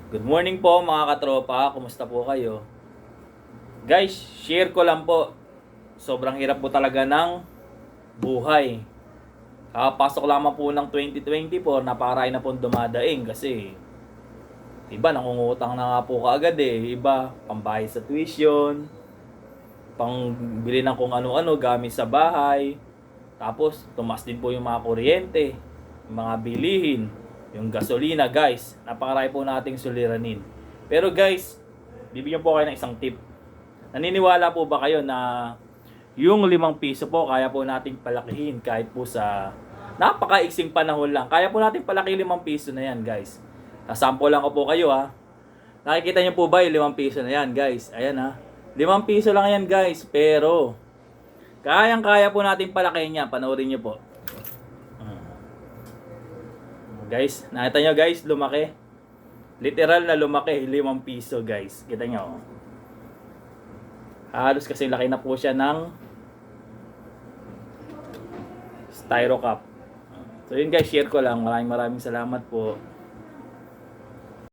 Good morning po mga katropa, kumusta po kayo? Guys, share ko lang po. Sobrang hirap po talaga ng buhay. Kakapasok lamang po ng 2024, napakaray na pong dumadaing kasi iba nangungutang na nga po kaagad eh. Iba, pambayad sa tuition, pang bili ng kung ano-ano, gamit sa bahay. Tapos, tumas din po yung mga kuryente, yung mga bilihin, yung gasolina guys. Napakaray po nating suliranin. Pero guys, bibigyan po kayo ng isang tip. Naniniwala po ba kayo na yung 5 piso po kaya po nating palakihin kahit po sa napakaiksing panahon lang. Kaya po nating palaki 5 piso na yan guys. Nasample lang ko po kayo ha. Nakikita niyo po ba yung 5 piso na yan guys? Ayan ha. 5 piso lang yan guys. Pero kayang-kaya po natin palakihin yan. Panoorin niyo po. Guys, nakita niyo guys, lumaki. Literal na lumaki, 5 piso guys. Kita niyo. Halos kasi laki na po siya ng Styro Cup. So yun guys, share ko lang. Maraming salamat po.